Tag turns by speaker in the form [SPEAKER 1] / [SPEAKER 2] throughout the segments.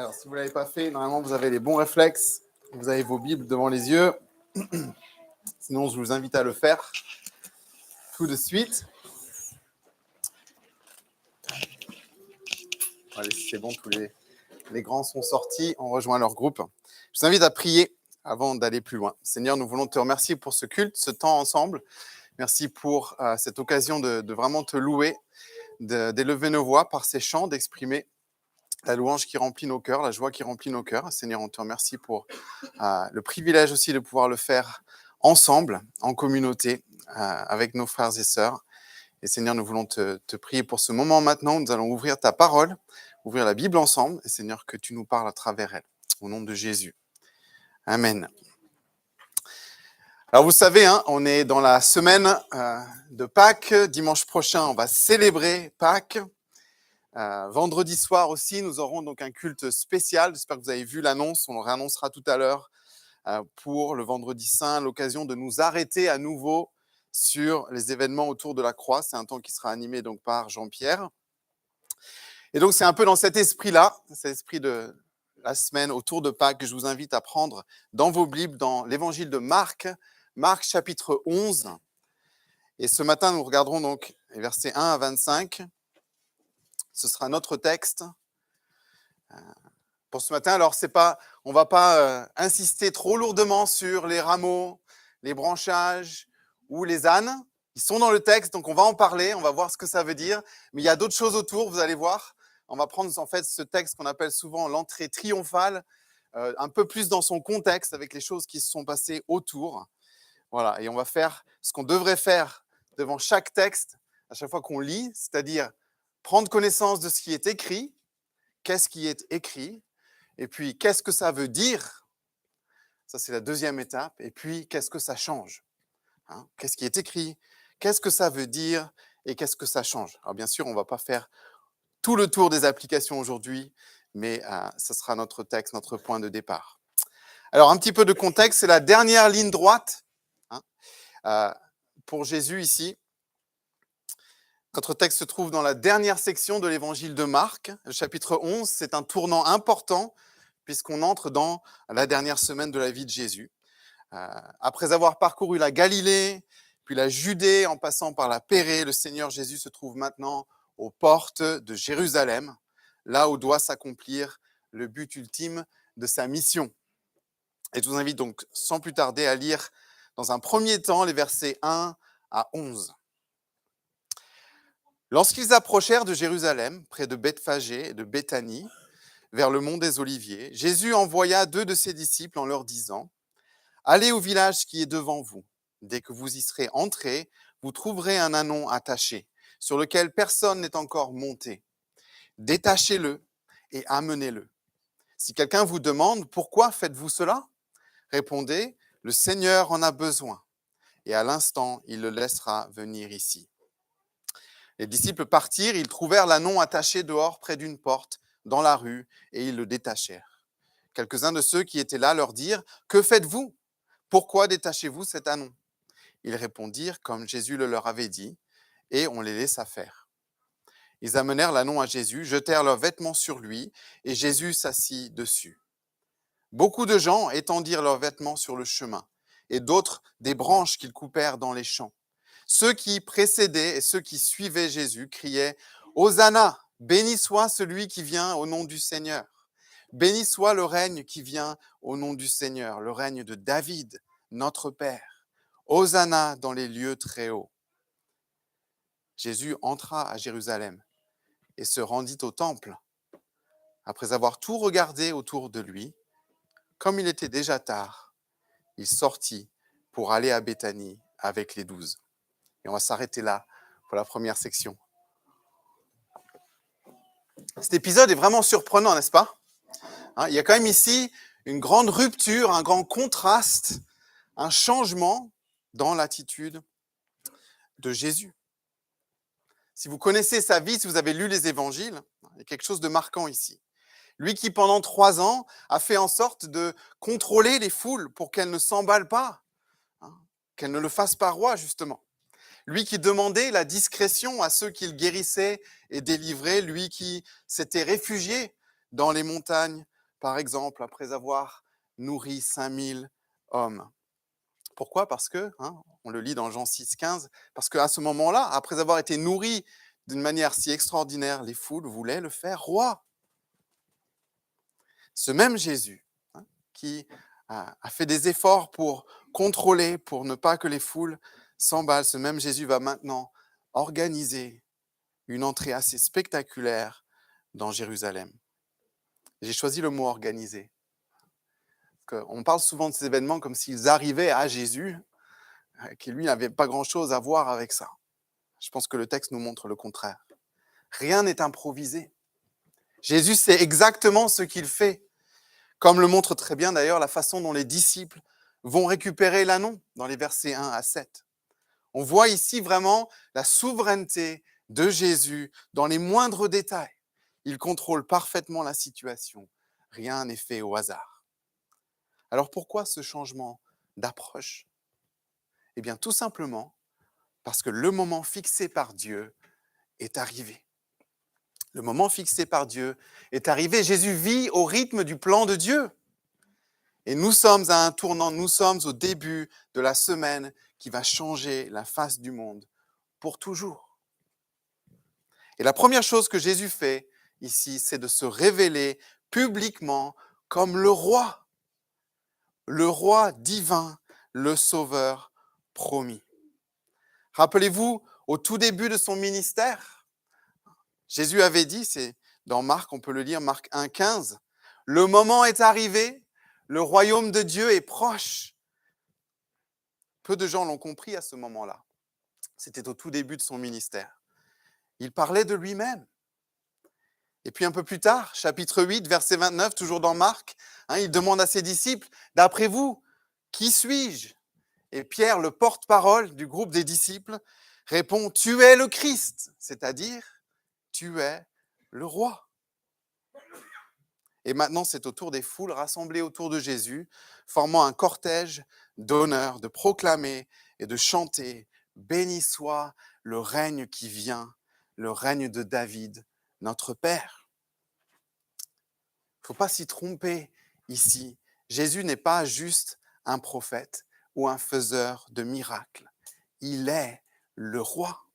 [SPEAKER 1] Alors, si vous ne l'avez pas fait, normalement, vous avez les bons réflexes. Vous avez vos Bibles devant les yeux. Sinon, je vous invite à le faire tout de suite. Allez, si c'est bon, tous les grands sont sortis, ont rejoint leur groupe. Je vous invite à prier avant d'aller plus loin. Seigneur, nous voulons te remercier pour ce culte, ce temps ensemble. Merci pour cette occasion de vraiment te louer, d'élever nos voix par ces chants, d'exprimer la louange qui remplit nos cœurs, la joie qui remplit nos cœurs. Seigneur, on te remercie pour le privilège aussi de pouvoir le faire ensemble, en communauté, avec nos frères et sœurs. Et Seigneur, nous voulons te prier pour ce moment maintenant. Nous allons ouvrir ta parole, ouvrir la Bible ensemble. Et Seigneur, que tu nous parles à travers elle. Au nom de Jésus. Amen. Alors vous savez, on est dans la semaine de Pâques. Dimanche prochain, on va célébrer Pâques. Vendredi soir aussi, nous aurons donc un culte spécial. J'espère que vous avez vu l'annonce. On le réannoncera tout à l'heure pour le Vendredi Saint, l'occasion de nous arrêter à nouveau sur les événements autour de la croix. C'est un temps qui sera animé donc par Jean-Pierre. Et donc c'est un peu dans cet esprit-là, cet esprit de la semaine autour de Pâques, que je vous invite à prendre dans vos Bibles, dans l'évangile de Marc, Marc chapitre 11. Et ce matin, nous regarderons donc les versets 1 à 25. Ce sera notre texte pour ce matin. Alors, on ne va pas insister trop lourdement sur les rameaux, les branchages ou les ânes. Ils sont dans le texte, donc on va en parler, on va voir ce que ça veut dire. Mais il y a d'autres choses autour, vous allez voir. On va prendre en fait ce texte qu'on appelle souvent l'entrée triomphale, un peu plus dans son contexte, avec les choses qui se sont passées autour. Voilà, et on va faire ce qu'on devrait faire devant chaque texte, à chaque fois qu'on lit, c'est-à-dire prendre connaissance de ce qui est écrit, qu'est-ce qui est écrit, et puis qu'est-ce que ça veut dire, ça c'est la deuxième étape, et puis qu'est-ce que ça change, qu'est-ce qui est écrit, qu'est-ce que ça veut dire, et qu'est-ce que ça change. Alors bien sûr, on ne va pas faire tout le tour des applications aujourd'hui, mais ce sera notre texte, notre point de départ. Alors un petit peu de contexte, c'est la dernière ligne droite pour Jésus ici. Notre texte se trouve dans la dernière section de l'évangile de Marc. Le chapitre 11, c'est un tournant important puisqu'on entre dans la dernière semaine de la vie de Jésus. Après avoir parcouru la Galilée, puis la Judée en passant par la Pérée, le Seigneur Jésus se trouve maintenant aux portes de Jérusalem, là où doit s'accomplir le but ultime de sa mission. Et je vous invite donc sans plus tarder à lire dans un premier temps les versets 1 à 11. Lorsqu'ils approchèrent de Jérusalem, près de Bethphagée et de Béthanie, vers le mont des Oliviers, Jésus envoya 2 de ses disciples en leur disant : « Allez au village qui est devant vous. Dès que vous y serez entrés, vous trouverez un ânon attaché, sur lequel personne n'est encore monté. Détachez-le et amenez-le. Si quelqu'un vous demande « Pourquoi faites-vous cela ?» répondez « Le Seigneur en a besoin. » Et à l'instant, il le laissera venir ici. Les disciples partirent, ils trouvèrent l'ânon attaché dehors près d'une porte, dans la rue, et ils le détachèrent. Quelques-uns de ceux qui étaient là leur dirent : « Que faites-vous ? Pourquoi détachez-vous cet ânon ?» Ils répondirent comme Jésus le leur avait dit, et on les laissa faire. Ils amenèrent l'ânon à Jésus, jetèrent leurs vêtements sur lui, et Jésus s'assit dessus. Beaucoup de gens étendirent leurs vêtements sur le chemin, et d'autres des branches qu'ils coupèrent dans les champs. Ceux qui précédaient et ceux qui suivaient Jésus criaient « Hosanna, béni soit celui qui vient au nom du Seigneur. Béni soit le règne qui vient au nom du Seigneur, le règne de David, notre Père. Hosanna dans les lieux très hauts. » Jésus entra à Jérusalem et se rendit au temple. Après avoir tout regardé autour de lui, comme il était déjà tard, il sortit pour aller à Béthanie avec les 12. Et on va s'arrêter là pour la première section. Cet épisode est vraiment surprenant, n'est-ce pas ? Il y a quand même ici une grande rupture, un grand contraste, un changement dans l'attitude de Jésus. Si vous connaissez sa vie, si vous avez lu les évangiles, il y a quelque chose de marquant ici. Lui qui, pendant 3 ans, a fait en sorte de contrôler les foules pour qu'elles ne s'emballent pas, qu'elles ne le fassent pas roi, justement. Lui qui demandait la discrétion à ceux qu'il guérissait et délivrait, lui qui s'était réfugié dans les montagnes, par exemple, après avoir nourri 5000 hommes. Pourquoi? Parce que, on le lit dans Jean 6,15, parce qu'à ce moment-là, après avoir été nourris d'une manière si extraordinaire, les foules voulaient le faire roi. Ce même Jésus, qui a fait des efforts pour contrôler, pour ne pas que les foules s'emballent, ce même Jésus va maintenant organiser une entrée assez spectaculaire dans Jérusalem. J'ai choisi le mot organiser. On parle souvent de ces événements comme s'ils arrivaient à Jésus, qui lui n'avait pas grand-chose à voir avec ça. Je pense que le texte nous montre le contraire. Rien n'est improvisé. Jésus sait exactement ce qu'il fait, comme le montre très bien d'ailleurs la façon dont les disciples vont récupérer l'anneau dans les versets 1 à 7. On voit ici vraiment la souveraineté de Jésus dans les moindres détails. Il contrôle parfaitement la situation. Rien n'est fait au hasard. Alors pourquoi ce changement d'approche? Eh bien tout simplement parce que le moment fixé par Dieu est arrivé. Le moment fixé par Dieu est arrivé. Jésus vit au rythme du plan de Dieu. Et nous sommes à un tournant, nous sommes au début de la semaine qui va changer la face du monde pour toujours. Et la première chose que Jésus fait ici, c'est de se révéler publiquement comme le roi divin, le sauveur promis. Rappelez-vous, au tout début de son ministère, Jésus avait dit, c'est dans Marc, on peut le lire, Marc 1,15, « Le moment est arrivé, le royaume de Dieu est proche. » Peu de gens l'ont compris à ce moment-là. C'était au tout début de son ministère. Il parlait de lui-même. Et puis un peu plus tard, chapitre 8, verset 29, toujours dans Marc, il demande à ses disciples, « D'après vous, qui suis-je » Et Pierre, le porte-parole du groupe des disciples, répond, « Tu es le Christ », c'est-à-dire, tu es le roi. Et maintenant, c'est au tour des foules rassemblées autour de Jésus, formant un cortège d'honneur, de proclamer et de chanter « Béni soit le règne qui vient, le règne de David, notre Père ». Il ne faut pas s'y tromper ici. Jésus n'est pas juste un prophète ou un faiseur de miracles. Il est le roi.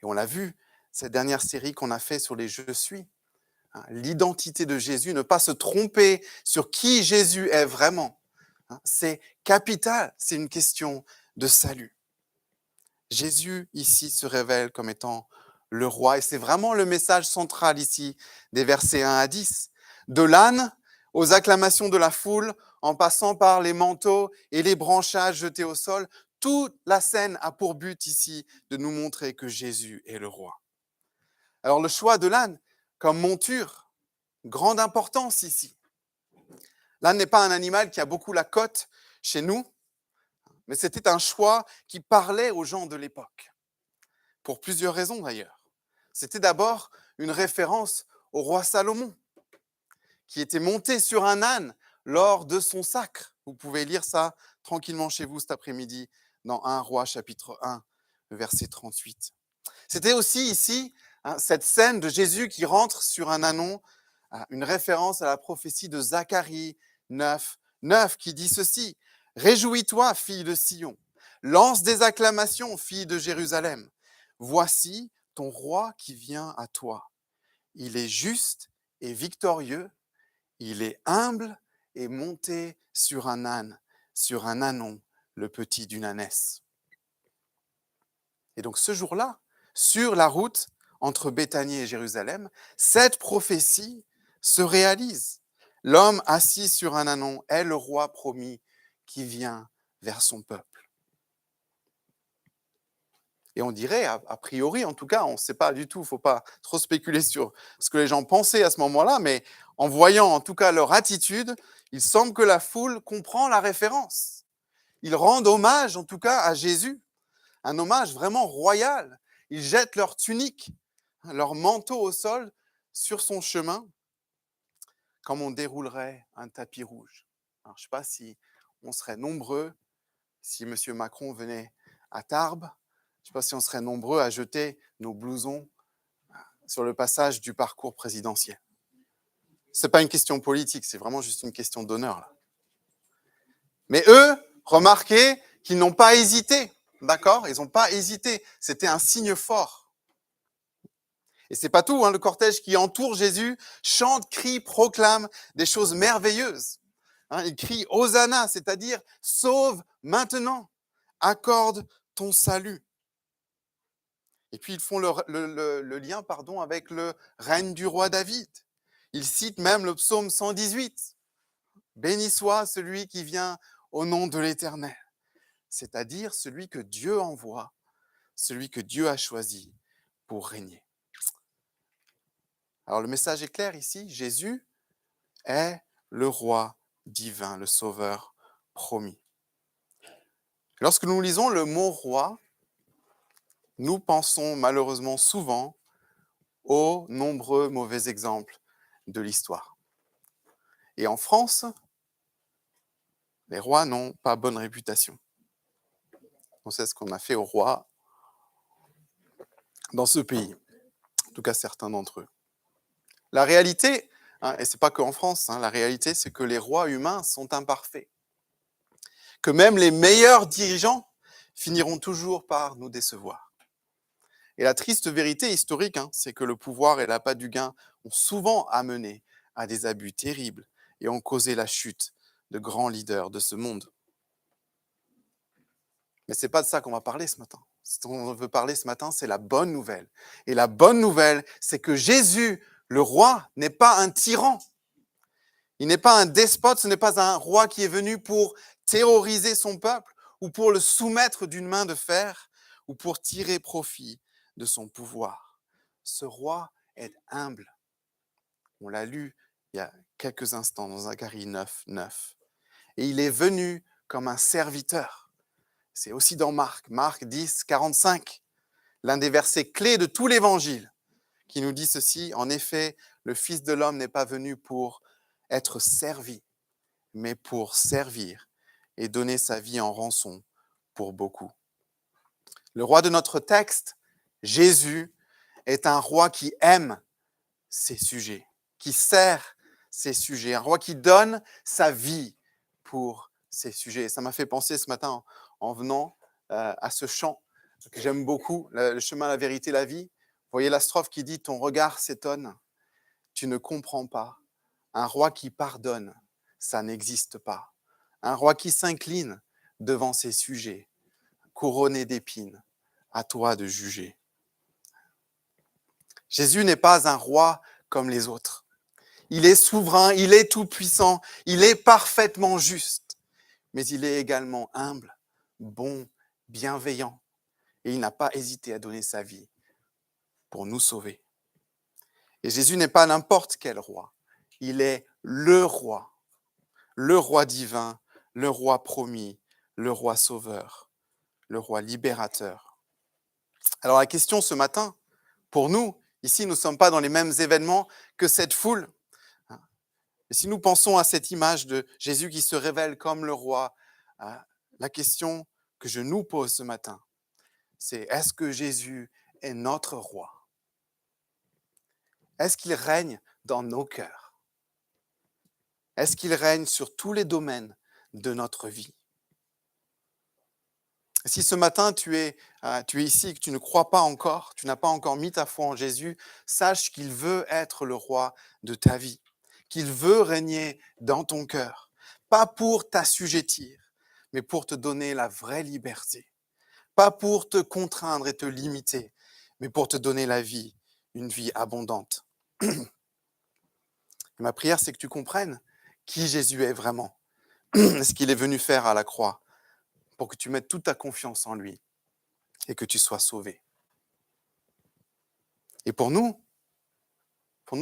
[SPEAKER 1] Et on l'a vu, cette dernière série qu'on a fait sur les « Je suis », l'identité de Jésus, ne pas se tromper sur qui Jésus est vraiment. C'est capital, c'est une question de salut. Jésus ici se révèle comme étant le roi et c'est vraiment le message central ici des versets 1 à 10. De l'âne aux acclamations de la foule, en passant par les manteaux et les branchages jetés au sol, toute la scène a pour but ici de nous montrer que Jésus est le roi. Alors le choix de l'âne comme monture, grande importance ici. L'âne n'est pas un animal qui a beaucoup la cote chez nous, mais c'était un choix qui parlait aux gens de l'époque, pour plusieurs raisons d'ailleurs. C'était d'abord une référence au roi Salomon, qui était monté sur un âne lors de son sacre. Vous pouvez lire ça tranquillement chez vous cet après-midi dans 1 Roi chapitre 1, verset 38. C'était aussi ici cette scène de Jésus qui rentre sur un ânon, une référence à la prophétie de Zacharie 9, 9 qui dit ceci, « Réjouis-toi, fille de Sion, lance des acclamations, fille de Jérusalem. Voici ton roi qui vient à toi. Il est juste et victorieux, il est humble et monté sur un âne, sur un ânon, le petit d'une ânesse. » Et donc ce jour-là, sur la route entre Béthanie et Jérusalem, cette prophétie se réalise. L'homme assis sur un ânon est le roi promis qui vient vers son peuple. Et on dirait, a priori, en tout cas, on ne sait pas du tout, il ne faut pas trop spéculer sur ce que les gens pensaient à ce moment-là, mais en voyant en tout cas leur attitude, il semble que la foule comprend la référence. Ils rendent hommage en tout cas à Jésus, un hommage vraiment royal. Ils jettent leur tunique, leur manteau au sol sur son chemin, comme on déroulerait un tapis rouge. Alors, je ne sais pas si on serait nombreux, si M. Macron venait à Tarbes, je ne sais pas si on serait nombreux à jeter nos blousons sur le passage du parcours présidentiel. Ce n'est pas une question politique, c'est vraiment juste une question d'honneur, là. Mais eux, remarquez qu'ils n'ont pas hésité, d'accord? Ils n'ont pas hésité. C'était un signe fort. Et c'est pas tout, hein, le cortège qui entoure Jésus chante, crie, proclame des choses merveilleuses. Hein, il crie Hosanna, c'est-à-dire sauve maintenant, accorde ton salut. Et puis ils font le lien avec le règne du roi David. Ils citent même le psaume 118. Béni soit celui qui vient au nom de l'Éternel, c'est-à-dire celui que Dieu envoie, celui que Dieu a choisi pour régner. Alors le message est clair ici, Jésus est le roi divin, le sauveur promis. Lorsque nous lisons le mot roi, nous pensons malheureusement souvent aux nombreux mauvais exemples de l'histoire. Et en France, les rois n'ont pas bonne réputation. On sait ce qu'on a fait aux rois dans ce pays, en tout cas certains d'entre eux. La réalité, hein, et ce n'est pas qu'en France, hein, la réalité c'est que les rois humains sont imparfaits. Que même les meilleurs dirigeants finiront toujours par nous décevoir. Et la triste vérité historique, hein, c'est que le pouvoir et l'appât du gain ont souvent amené à des abus terribles et ont causé la chute de grands leaders de ce monde. Mais ce n'est pas de ça qu'on va parler ce matin. Ce dont on veut parler ce matin, c'est la bonne nouvelle. Et la bonne nouvelle, c'est que Jésus, le roi, n'est pas un tyran. Il n'est pas un despote, ce n'est pas un roi qui est venu pour terroriser son peuple ou pour le soumettre d'une main de fer ou pour tirer profit de son pouvoir. Ce roi est humble. On l'a lu il y a quelques instants dans Zacharie 9, 9. Et il est venu comme un serviteur. C'est aussi dans Marc 10, 45, l'un des versets clés de tout l'évangile, qui nous dit ceci, en effet, le Fils de l'homme n'est pas venu pour être servi, mais pour servir et donner sa vie en rançon pour beaucoup. Le roi de notre texte, Jésus, est un roi qui aime ses sujets, qui sert ses sujets, un roi qui donne sa vie pour ses sujets. Ça m'a fait penser ce matin en venant à ce chant que j'aime beaucoup, le chemin, la vérité, la vie. Vous voyez la strophe qui dit « Ton regard s'étonne, tu ne comprends pas. Un roi qui pardonne, ça n'existe pas. Un roi qui s'incline devant ses sujets, couronné d'épines, à toi de juger. » Jésus n'est pas un roi comme les autres. Il est souverain, il est tout-puissant, il est parfaitement juste, mais il est également humble, bon, bienveillant, et il n'a pas hésité à donner sa vie pour nous sauver. Et Jésus n'est pas n'importe quel roi, il est le roi divin, le roi promis, le roi sauveur, le roi libérateur. Alors la question ce matin, pour nous, ici nous ne sommes pas dans les mêmes événements que cette foule. Et si nous pensons à cette image de Jésus qui se révèle comme le roi, la question que je nous pose ce matin, c'est est-ce que Jésus est notre roi? Est-ce qu'il règne dans nos cœurs? Est-ce qu'il règne sur tous les domaines de notre vie? Si ce matin tu es ici et que tu ne crois pas encore, tu n'as pas encore mis ta foi en Jésus, sache qu'il veut être le roi de ta vie, qu'il veut régner dans ton cœur, pas pour t'assujettir, mais pour te donner la vraie liberté, pas pour te contraindre et te limiter, mais pour te donner la vie, une vie abondante. Et ma prière, c'est que tu comprennes qui Jésus est vraiment, ce qu'il est venu faire à la croix, pour que tu mettes toute ta confiance en lui et que tu sois sauvé. Et pour nous,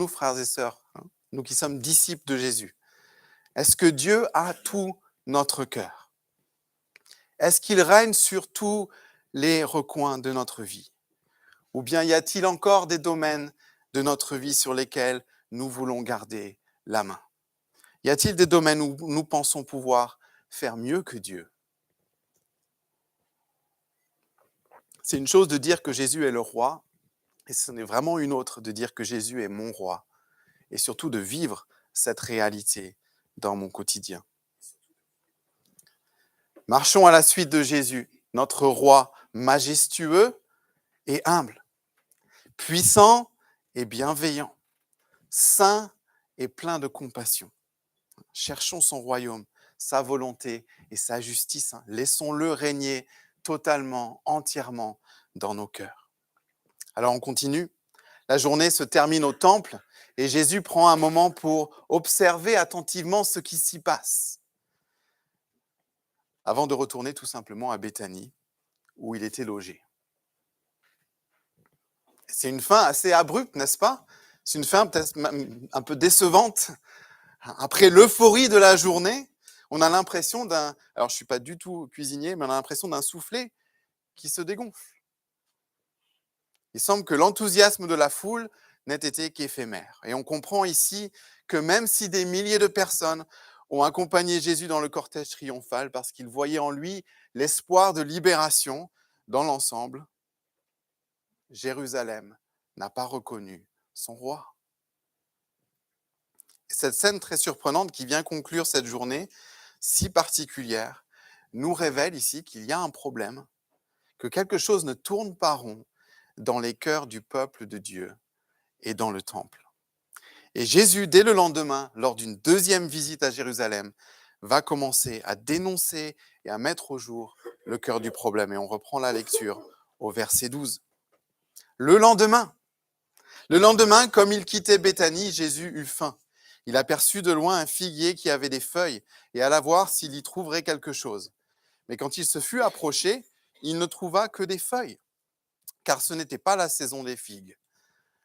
[SPEAKER 1] frères et sœurs, hein, nous qui sommes disciples de Jésus, est-ce que Dieu a tout notre cœur? Est-ce qu'il règne sur tous les recoins de notre vie? Ou bien y a-t-il encore des domaines de notre vie sur lesquels nous voulons garder la main? Y a-t-il des domaines où nous pensons pouvoir faire mieux que Dieu? C'est une chose de dire que Jésus est le roi, et ce n'est vraiment une autre de dire que Jésus est mon roi, et surtout de vivre cette réalité dans mon quotidien. Marchons à la suite de Jésus, notre roi majestueux et humble, puissant et bienveillant, saint et plein de compassion. Cherchons son royaume, sa volonté et sa justice. Laissons-le régner totalement, entièrement dans nos cœurs. Alors on continue. La journée se termine au temple et Jésus prend un moment pour observer attentivement ce qui s'y passe, avant de retourner tout simplement à Béthanie, où il était logé. C'est une fin assez abrupte, n'est-ce pas? C'est une fin peut-être un peu décevante. Après l'euphorie de la journée, on a l'impression d'un... Alors, je ne suis pas du tout cuisinier, mais on a l'impression d'un soufflet qui se dégonfle. Il semble que l'enthousiasme de la foule n'ait été qu'éphémère. Et on comprend ici que même si des milliers de personnes ont accompagné Jésus dans le cortège triomphal parce qu'ils voyaient en lui l'espoir de libération, dans l'ensemble, Jérusalem n'a pas reconnu son roi. Et cette scène très surprenante qui vient conclure cette journée si particulière nous révèle ici qu'il y a un problème, que quelque chose ne tourne pas rond dans les cœurs du peuple de Dieu et dans le temple. Et Jésus, dès le lendemain, lors d'une deuxième visite à Jérusalem, va commencer à dénoncer et à mettre au jour le cœur du problème. Et on reprend la lecture au verset 12. Le lendemain, comme il quittait Béthanie, Jésus eut faim. Il aperçut de loin un figuier qui avait des feuilles et alla voir s'il y trouverait quelque chose. Mais quand il se fut approché, il ne trouva que des feuilles, car ce n'était pas la saison des figues.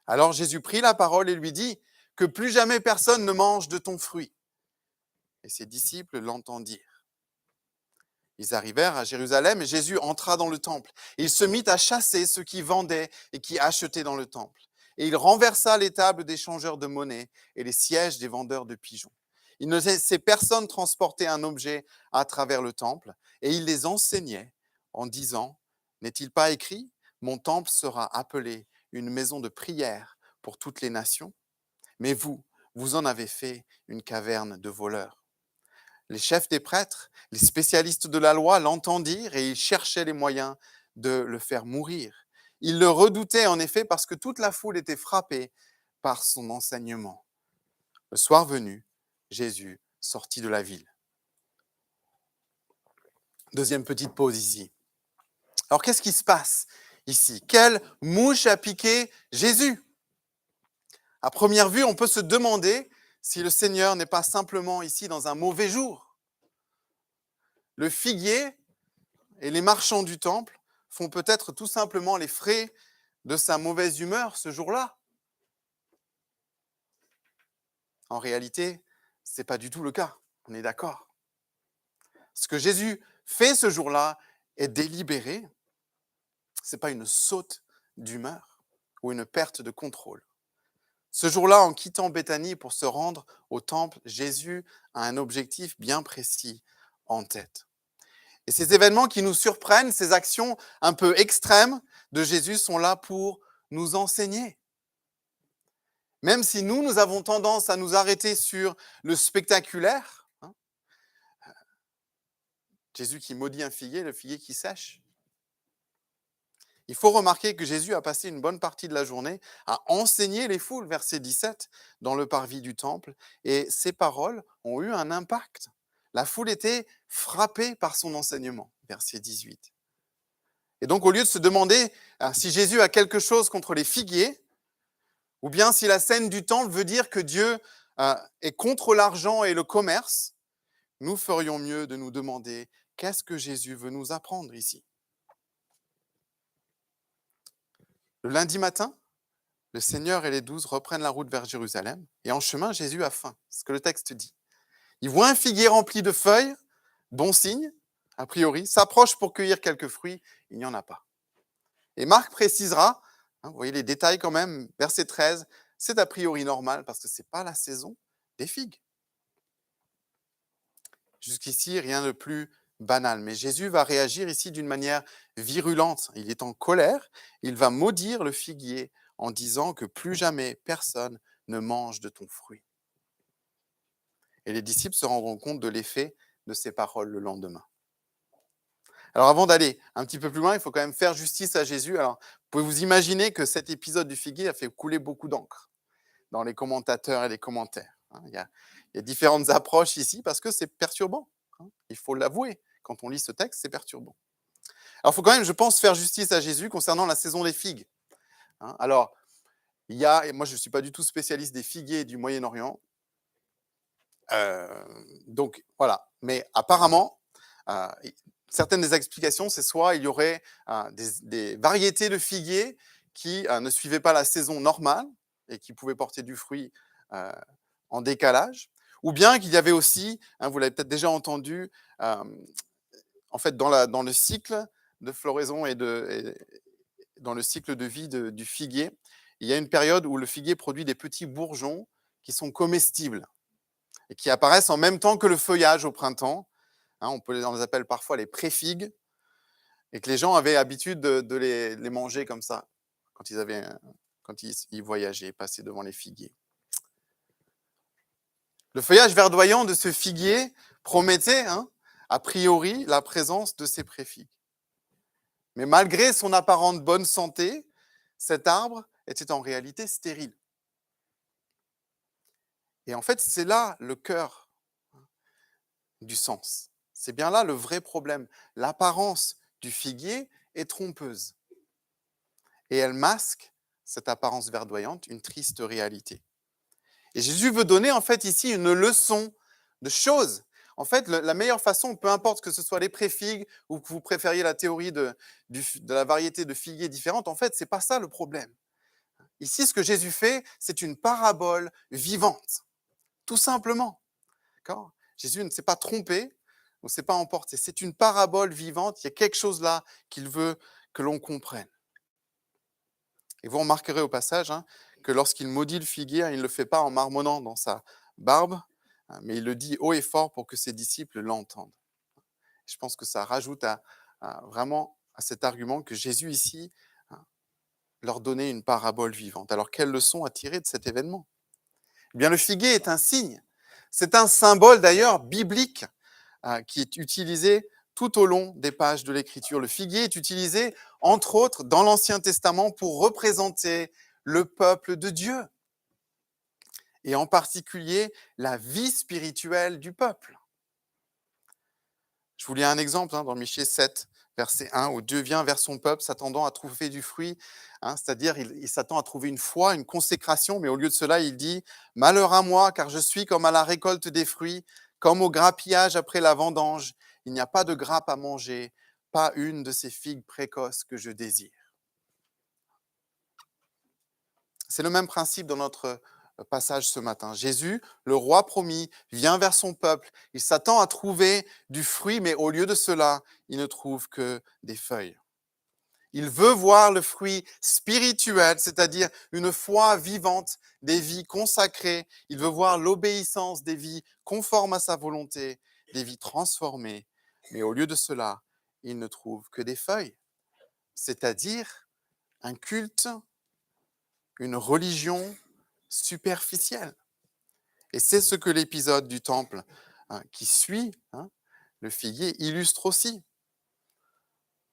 [SPEAKER 1] Alors Jésus prit la parole et lui dit « Que plus jamais personne ne mange de ton fruit. » Et ses disciples l'entendirent. Ils arrivèrent à Jérusalem et Jésus entra dans le temple. Il se mit à chasser ceux qui vendaient et qui achetaient dans le temple. Et il renversa les tables des changeurs de monnaie et les sièges des vendeurs de pigeons. Il ne laissait personne transporter un objet à travers le temple et il les enseignait en disant « N'est-il pas écrit ? Mon temple sera appelé une maison de prière pour toutes les nations. Mais vous, vous en avez fait une caverne de voleurs. » Les chefs des prêtres, les spécialistes de la loi l'entendirent et ils cherchaient les moyens de le faire mourir. Ils le redoutaient en effet parce que toute la foule était frappée par son enseignement. Le soir venu, Jésus sortit de la ville. Deuxième petite pause ici. Alors qu'est-ce qui se passe ici? Quelle mouche a piqué Jésus? À première vue, on peut se demander si le Seigneur n'est pas simplement ici dans un mauvais jour. Le figuier et les marchands du temple font peut-être tout simplement les frais de sa mauvaise humeur ce jour-là. En réalité, ce n'est pas du tout le cas, on est d'accord. Ce que Jésus fait ce jour-là est délibéré, ce n'est pas une saute d'humeur ou une perte de contrôle. Ce jour-là, en quittant Béthanie pour se rendre au temple, Jésus a un objectif bien précis en tête. Et ces événements qui nous surprennent, ces actions un peu extrêmes de Jésus sont là pour nous enseigner. Même si nous avons tendance à nous arrêter sur le spectaculaire, Jésus qui maudit un figuier, le figuier qui sèche. Il faut remarquer que Jésus a passé une bonne partie de la journée à enseigner les foules, verset 17, dans le parvis du temple. Et ces paroles ont eu un impact. La foule était frappée par son enseignement, verset 18. Et donc, au lieu de se demander si Jésus a quelque chose contre les figuiers, ou bien si la scène du temple veut dire que Dieu est contre l'argent et le commerce, nous ferions mieux de nous demander qu'est-ce que Jésus veut nous apprendre ici. Le lundi matin, le Seigneur et les 12 reprennent la route vers Jérusalem et en chemin, Jésus a faim, c'est ce que le texte dit. Il voit un figuier rempli de feuilles, bon signe, a priori, s'approche pour cueillir quelques fruits, il n'y en a pas. Et Marc précisera, vous voyez les détails quand même, verset 13, c'est a priori normal parce que ce n'est pas la saison des figues. Jusqu'ici, rien de plus banal. Mais Jésus va réagir ici d'une manière virulente. Il est en colère. Il va maudire le figuier en disant que plus jamais personne ne mange de ton fruit. Et les disciples se rendront compte de l'effet de ces paroles le lendemain. Alors avant d'aller un petit peu plus loin, il faut quand même faire justice à Jésus. Alors, vous pouvez vous imaginer que cet épisode du figuier a fait couler beaucoup d'encre dans les commentateurs et les commentaires. Il y a différentes approches ici parce que c'est perturbant. Il faut l'avouer. Quand on lit ce texte, c'est perturbant. Alors, il faut quand même, je pense, faire justice à Jésus concernant la saison des figues. Alors, et moi, je ne suis pas du tout spécialiste des figuiers du Moyen-Orient. Donc, voilà. Mais apparemment, euh, certaines des explications, c'est soit il y aurait des variétés de figuiers qui ne suivaient pas la saison normale et qui pouvaient porter du fruit en décalage, ou bien qu'il y avait aussi, vous l'avez peut-être déjà entendu, en fait, dans le cycle de floraison et dans le cycle de vie du figuier, il y a une période où le figuier produit des petits bourgeons qui sont comestibles et qui apparaissent en même temps que le feuillage au printemps. On les appelle parfois les pré-figues, et que les gens avaient l'habitude de les manger comme ça quand ils voyageaient, passaient devant les figuiers. Le feuillage verdoyant de ce figuier promettait, a priori, la présence de ces pré-figues. Mais malgré son apparente bonne santé, cet arbre était en réalité stérile. Et en fait, c'est là le cœur du sens. C'est bien là le vrai problème. L'apparence du figuier est trompeuse. Et elle masque, cette apparence verdoyante, une triste réalité. Et Jésus veut donner en fait ici une leçon de choses. En fait, la meilleure façon, peu importe que ce soit les pré-figues ou que vous préfériez la théorie de la variété de figuiers différentes, en fait, ce n'est pas ça le problème. Ici, ce que Jésus fait, c'est une parabole vivante, tout simplement. D'accord ? Jésus ne s'est pas trompé, ne s'est pas emporté. C'est une parabole vivante, il y a quelque chose là qu'il veut que l'on comprenne. Et vous remarquerez au passage que lorsqu'il maudit le figuier, il ne le fait pas en marmonnant dans sa barbe, mais il le dit haut et fort pour que ses disciples l'entendent. Je pense que ça rajoute vraiment à cet argument que Jésus ici leur donnait une parabole vivante. Alors quelle leçon à tirer de cet événement ? Eh bien, le figuier est un signe. C'est un symbole d'ailleurs biblique qui est utilisé tout au long des pages de l'Écriture. Le figuier est utilisé, entre autres, dans l'Ancien Testament pour représenter le peuple de Dieu, et en particulier la vie spirituelle du peuple. Je vous lis un exemple dans Michée 7, verset 1, où Dieu vient vers son peuple s'attendant à trouver du fruit, c'est-à-dire il s'attend à trouver une foi, une consécration, mais au lieu de cela, il dit « Malheur à moi, car je suis comme à la récolte des fruits, comme au grappillage après la vendange. Il n'y a pas de grappe à manger, pas une de ces figues précoces que je désire. » C'est le même principe dans notre passage ce matin. Jésus, le roi promis, vient vers son peuple. Il s'attend à trouver du fruit, mais au lieu de cela, il ne trouve que des feuilles. Il veut voir le fruit spirituel, c'est-à-dire une foi vivante, des vies consacrées. Il veut voir l'obéissance des vies conformes à sa volonté, des vies transformées. Mais au lieu de cela, il ne trouve que des feuilles, c'est-à-dire un culte, une religion superficielle. Et c'est ce que l'épisode du temple qui suit le figuier illustre aussi.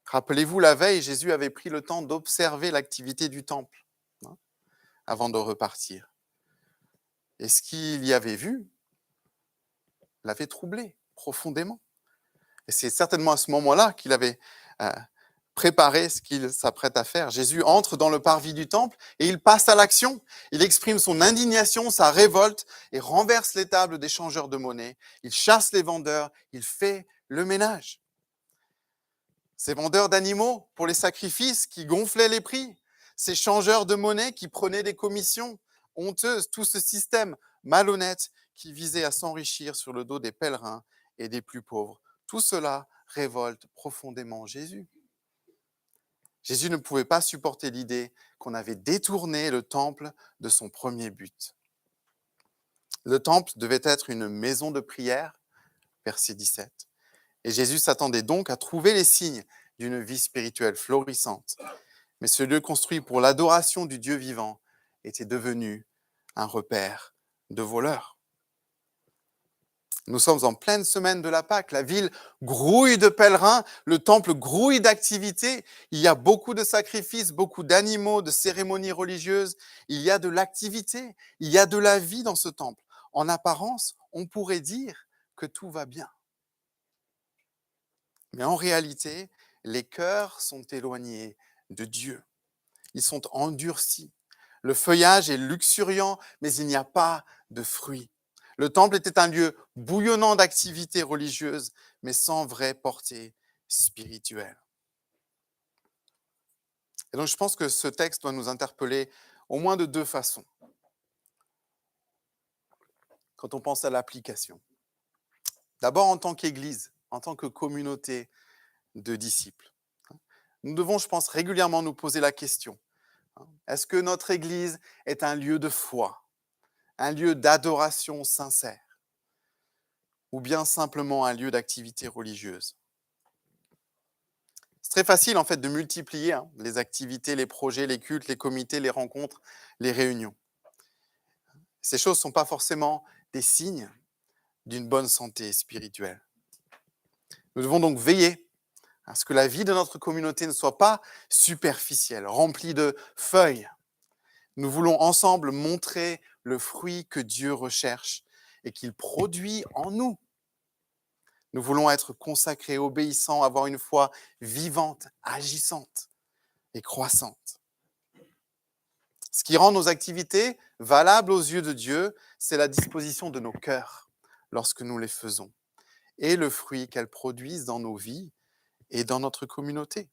[SPEAKER 1] Rappelez-vous, la veille, Jésus avait pris le temps d'observer l'activité du temple avant de repartir. Et ce qu'il y avait vu l'avait troublé profondément. Et c'est certainement à ce moment-là qu'il avait préparé ce qu'il s'apprête à faire. Jésus entre dans le parvis du temple et il passe à l'action. Il exprime son indignation, sa révolte et renverse les tables des changeurs de monnaie. Il chasse les vendeurs, il fait le ménage. Ces vendeurs d'animaux pour les sacrifices qui gonflaient les prix, ces changeurs de monnaie qui prenaient des commissions honteuses, tout ce système malhonnête qui visait à s'enrichir sur le dos des pèlerins et des plus pauvres. Tout cela révolte profondément Jésus. Jésus ne pouvait pas supporter l'idée qu'on avait détourné le temple de son premier but. Le temple devait être une maison de prière, verset 17. Et Jésus s'attendait donc à trouver les signes d'une vie spirituelle florissante. Mais ce lieu construit pour l'adoration du Dieu vivant était devenu un repère de voleurs. Nous sommes en pleine semaine de la Pâque. La ville grouille de pèlerins, le temple grouille d'activités. Il y a beaucoup de sacrifices, beaucoup d'animaux, de cérémonies religieuses. Il y a de l'activité, il y a de la vie dans ce temple. En apparence, on pourrait dire que tout va bien. Mais en réalité, les cœurs sont éloignés de Dieu. Ils sont endurcis. Le feuillage est luxuriant, mais il n'y a pas de fruits. Le temple était un lieu bouillonnant d'activités religieuses, mais sans vraie portée spirituelle. Et donc je pense que ce texte doit nous interpeller au moins de deux façons. Quand on pense à l'application. D'abord en tant qu'Église, en tant que communauté de disciples. Nous devons, je pense, régulièrement nous poser la question. Est-ce que notre Église est un lieu de foi, un lieu d'adoration sincère, ou bien simplement un lieu d'activité religieuse? C'est très facile en fait de multiplier les activités, les projets, les cultes, les comités, les rencontres, les réunions. Ces choses ne sont pas forcément des signes d'une bonne santé spirituelle. Nous devons donc veiller à ce que la vie de notre communauté ne soit pas superficielle, remplie de feuilles. Nous voulons ensemble montrer le fruit que Dieu recherche et qu'il produit en nous. Nous voulons être consacrés, obéissants, avoir une foi vivante, agissante et croissante. Ce qui rend nos activités valables aux yeux de Dieu, c'est la disposition de nos cœurs lorsque nous les faisons et le fruit qu'elles produisent dans nos vies et dans notre communauté.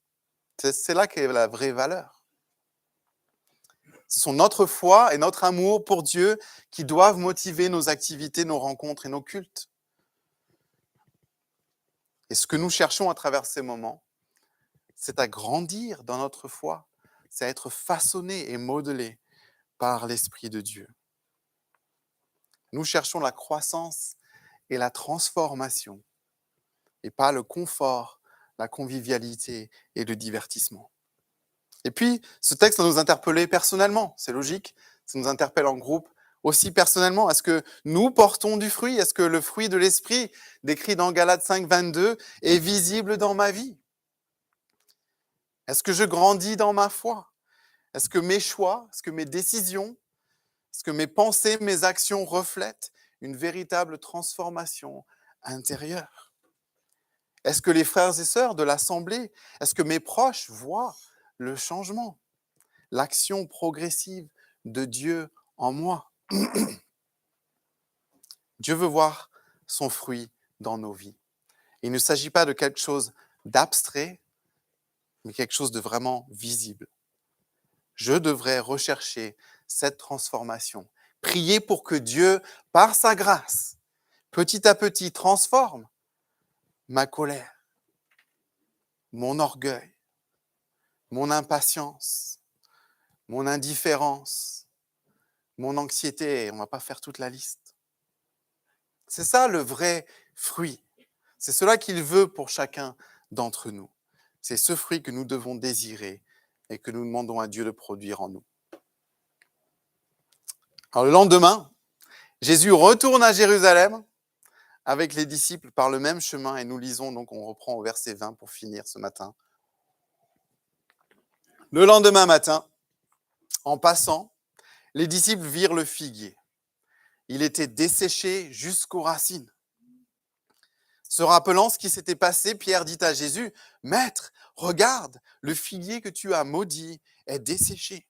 [SPEAKER 1] C'est là qu'est la vraie valeur. Ce sont notre foi et notre amour pour Dieu qui doivent motiver nos activités, nos rencontres et nos cultes. Et ce que nous cherchons à travers ces moments, c'est à grandir dans notre foi, c'est à être façonné et modelé par l'Esprit de Dieu. Nous cherchons la croissance et la transformation, et pas le confort, la convivialité et le divertissement. Et puis, ce texte va nous interpeller personnellement, c'est logique, ça nous interpelle en groupe aussi personnellement. Est-ce que nous portons du fruit? Est-ce que le fruit de l'Esprit, décrit dans Galates 5, 22, est visible dans ma vie? Est-ce que je grandis dans ma foi? Est-ce que mes choix, est-ce que mes décisions, est-ce que mes pensées, mes actions reflètent une véritable transformation intérieure? Est-ce que les frères et sœurs de l'Assemblée, est-ce que mes proches voient le changement, l'action progressive de Dieu en moi? Dieu veut voir son fruit dans nos vies. Il ne s'agit pas de quelque chose d'abstrait, mais quelque chose de vraiment visible. Je devrais rechercher cette transformation. Prier pour que Dieu, par sa grâce, petit à petit, transforme ma colère, mon orgueil, mon impatience, mon indifférence, mon anxiété. On ne va pas faire toute la liste. C'est ça le vrai fruit. C'est cela qu'il veut pour chacun d'entre nous. C'est ce fruit que nous devons désirer et que nous demandons à Dieu de produire en nous. Alors le lendemain, Jésus retourne à Jérusalem avec les disciples par le même chemin et nous lisons, donc on reprend au verset 20 pour finir ce matin. Le lendemain matin, en passant, les disciples virent le figuier. Il était desséché jusqu'aux racines. Se rappelant ce qui s'était passé, Pierre dit à Jésus, « Maître, regarde, le figuier que tu as maudit est desséché. »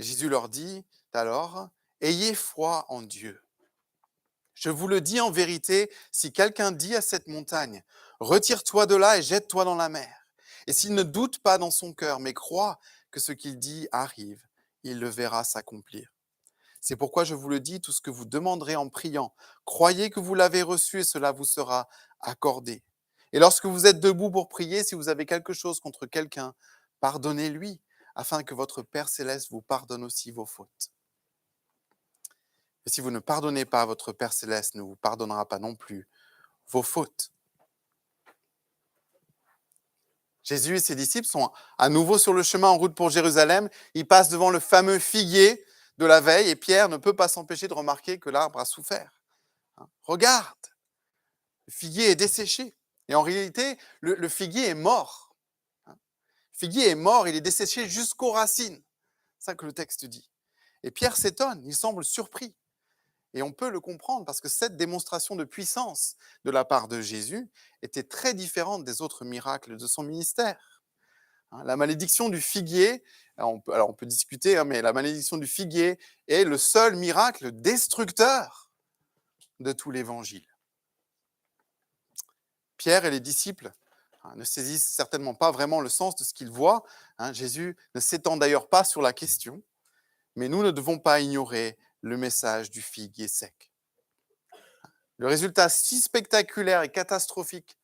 [SPEAKER 1] Jésus leur dit alors, « Ayez foi en Dieu. Je vous le dis en vérité, si quelqu'un dit à cette montagne, « Retire-toi de là et jette-toi dans la mer. » Et s'il ne doute pas dans son cœur, mais croit que ce qu'il dit arrive, il le verra s'accomplir. C'est pourquoi je vous le dis, tout ce que vous demanderez en priant, croyez que vous l'avez reçu et cela vous sera accordé. Et lorsque vous êtes debout pour prier, si vous avez quelque chose contre quelqu'un, pardonnez-lui, afin que votre Père céleste vous pardonne aussi vos fautes. Et si vous ne pardonnez pas, votre Père céleste ne vous pardonnera pas non plus vos fautes. Jésus et ses disciples sont à nouveau sur le chemin en route pour Jérusalem. Ils passent devant le fameux figuier de la veille et Pierre ne peut pas s'empêcher de remarquer que l'arbre a souffert. hein. Regarde, le figuier est desséché. Et en réalité, le figuier est mort. Hein. Le figuier est mort, il est desséché jusqu'aux racines. C'est ça que le texte dit. Et Pierre s'étonne, il semble surpris. Et on peut le comprendre parce que cette démonstration de puissance de la part de Jésus était très différente des autres miracles de son ministère. Hein, la malédiction du figuier, alors on peut discuter, hein, mais la malédiction du figuier est le seul miracle destructeur de tout l'évangile. Pierre et les disciples ne saisissent certainement pas vraiment le sens de ce qu'ils voient. Hein, Jésus ne s'étend d'ailleurs pas sur la question, mais nous ne devons pas ignorer le message du figuier sec. Le résultat si spectaculaire et catastrophique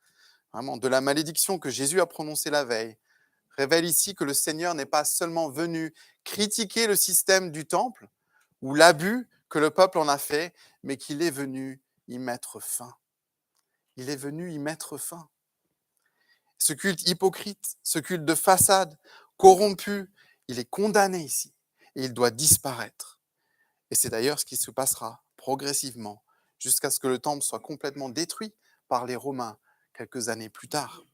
[SPEAKER 1] vraiment, de la malédiction que Jésus a prononcée la veille révèle ici que le Seigneur n'est pas seulement venu critiquer le système du temple ou l'abus que le peuple en a fait, mais qu'il est venu y mettre fin. Il est venu y mettre fin. Ce culte hypocrite, ce culte de façade, corrompu, il est condamné ici et il doit disparaître. Et c'est d'ailleurs ce qui se passera progressivement jusqu'à ce que le temple soit complètement détruit par les Romains quelques années plus tard.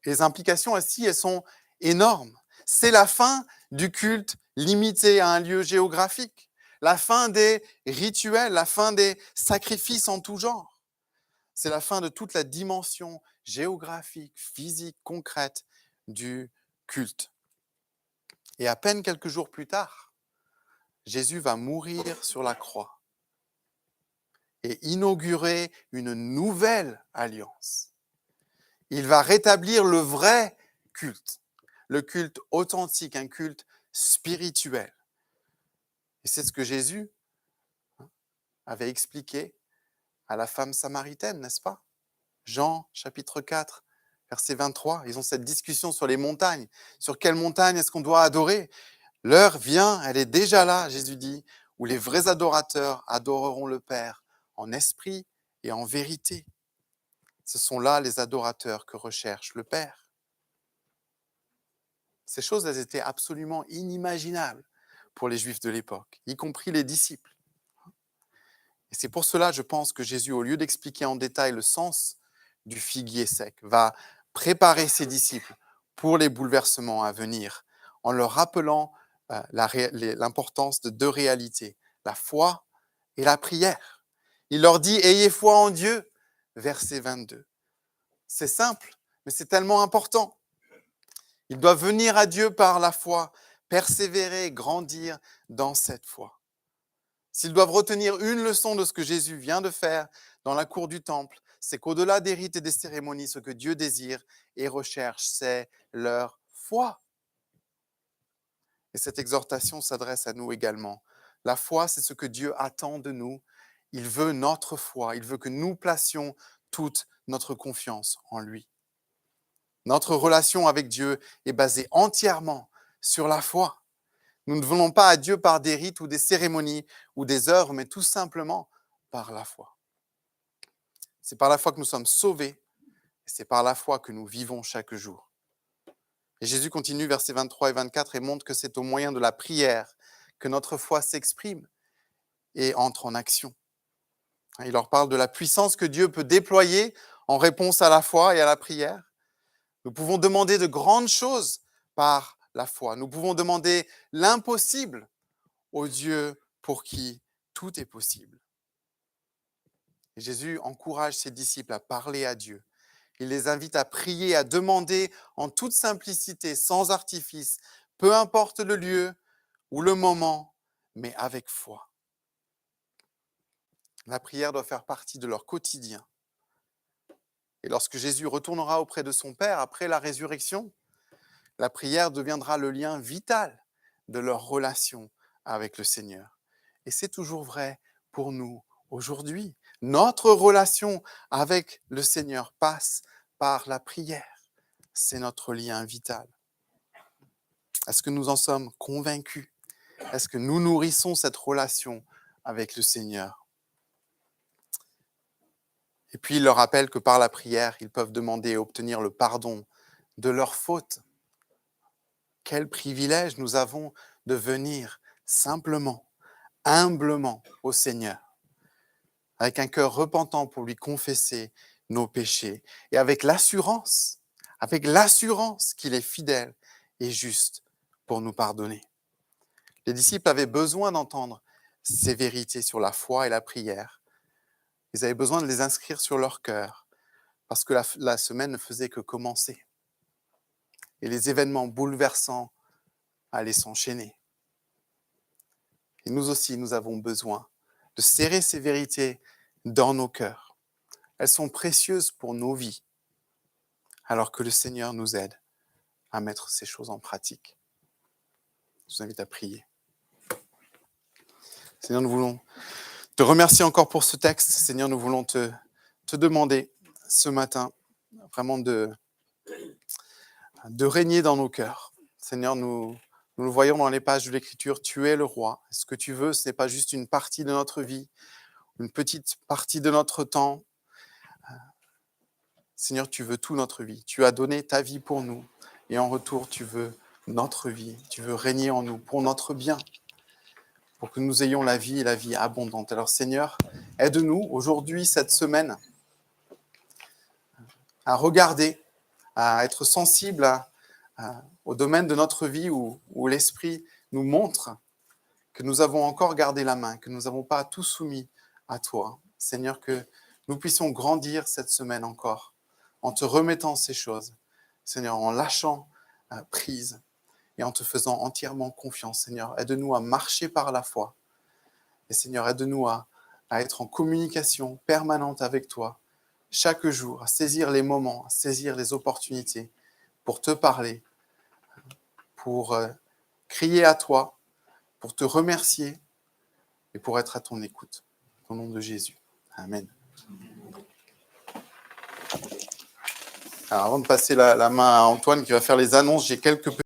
[SPEAKER 1] Et les implications ici, elles sont énormes. C'est la fin du culte limité à un lieu géographique, la fin des rituels, la fin des sacrifices en tout genre. C'est la fin de toute la dimension géographique, physique, concrète du culte. Et à peine quelques jours plus tard, Jésus va mourir sur la croix et inaugurer une nouvelle alliance. Il va rétablir le vrai culte, le culte authentique, un culte spirituel. Et c'est ce que Jésus avait expliqué à la femme samaritaine, n'est-ce pas? Jean, chapitre 4, verset 23. Ils ont cette discussion sur les montagnes. Sur quelle montagne est-ce qu'on doit adorer? L'heure vient, elle est déjà là, Jésus dit, où les vrais adorateurs adoreront le Père en esprit et en vérité. Ce sont là les adorateurs que recherche le Père. Ces choses, elles étaient absolument inimaginables pour les Juifs de l'époque, y compris les disciples. Et c'est pour cela, je pense, que Jésus, au lieu d'expliquer en détail le sens du figuier sec, va préparer ses disciples pour les bouleversements à venir, en leur rappelant l'importance de deux réalités, la foi et la prière. Il leur dit « Ayez foi en Dieu », verset 22. C'est simple, mais c'est tellement important. Ils doivent venir à Dieu par la foi, persévérer, grandir dans cette foi. S'ils doivent retenir une leçon de ce que Jésus vient de faire dans la cour du temple, c'est qu'au-delà des rites et des cérémonies, ce que Dieu désire et recherche, c'est leur foi. Et cette exhortation s'adresse à nous également. La foi, c'est ce que Dieu attend de nous. Il veut notre foi, il veut que nous placions toute notre confiance en lui. Notre relation avec Dieu est basée entièrement sur la foi. Nous ne venons pas à Dieu par des rites ou des cérémonies ou des œuvres, mais tout simplement par la foi. C'est par la foi que nous sommes sauvés et c'est par la foi que nous vivons chaque jour. Et Jésus continue, versets 23 et 24, et montre que c'est au moyen de la prière que notre foi s'exprime et entre en action. Il leur parle de la puissance que Dieu peut déployer en réponse à la foi et à la prière. Nous pouvons demander de grandes choses par la foi. Nous pouvons demander l'impossible au Dieu pour qui tout est possible. Et Jésus encourage ses disciples à parler à Dieu. Il les invite à prier, à demander en toute simplicité, sans artifice, peu importe le lieu ou le moment, mais avec foi. La prière doit faire partie de leur quotidien. Et lorsque Jésus retournera auprès de son Père après la résurrection, la prière deviendra le lien vital de leur relation avec le Seigneur. Et c'est toujours vrai pour nous aujourd'hui. Notre relation avec le Seigneur passe par la prière. C'est notre lien vital. Est-ce que nous en sommes convaincus? Est-ce que nous nourrissons cette relation avec le Seigneur? Et puis il leur rappelle que par la prière, ils peuvent demander et obtenir le pardon de leurs fautes. Quel privilège nous avons de venir simplement, humblement au Seigneur. avec un cœur repentant pour lui confesser nos péchés et avec l'assurance qu'il est fidèle et juste pour nous pardonner. Les disciples avaient besoin d'entendre ces vérités sur la foi et la prière. Ils avaient besoin de les inscrire sur leur cœur parce que la semaine ne faisait que commencer. Et les événements bouleversants allaient s'enchaîner. Et nous aussi, nous avons besoin de serrer ces vérités dans nos cœurs. Elles sont précieuses pour nos vies, alors que le Seigneur nous aide à mettre ces choses en pratique. Je vous invite à prier. Seigneur, nous voulons te remercier encore pour ce texte. Seigneur, nous voulons te demander ce matin vraiment de régner dans nos cœurs. Seigneur, nous le voyons dans les pages de l'Écriture, tu es le roi. Ce que tu veux, ce n'est pas juste une partie de notre vie, une petite partie de notre temps. Seigneur, tu veux toute notre vie. Tu as donné ta vie pour nous. Et en retour, tu veux notre vie. Tu veux régner en nous pour notre bien, pour que nous ayons la vie et la vie abondante. Alors Seigneur, aide-nous aujourd'hui, cette semaine, à regarder, à être sensible au domaine de notre vie où l'Esprit nous montre que nous avons encore gardé la main, que nous n'avons pas tout soumis à toi. Seigneur, que nous puissions grandir cette semaine encore, en te remettant ces choses. Seigneur, en lâchant prise et en te faisant entièrement confiance. Seigneur, aide-nous à marcher par la foi. Et Seigneur, aide-nous à être en communication permanente avec toi, chaque jour, à saisir les moments, à saisir les opportunités pour te parler, pour crier à toi, pour te remercier et pour être à ton écoute. Au nom de Jésus. Amen. Alors, avant de passer la main à Antoine qui va faire les annonces, j'ai quelques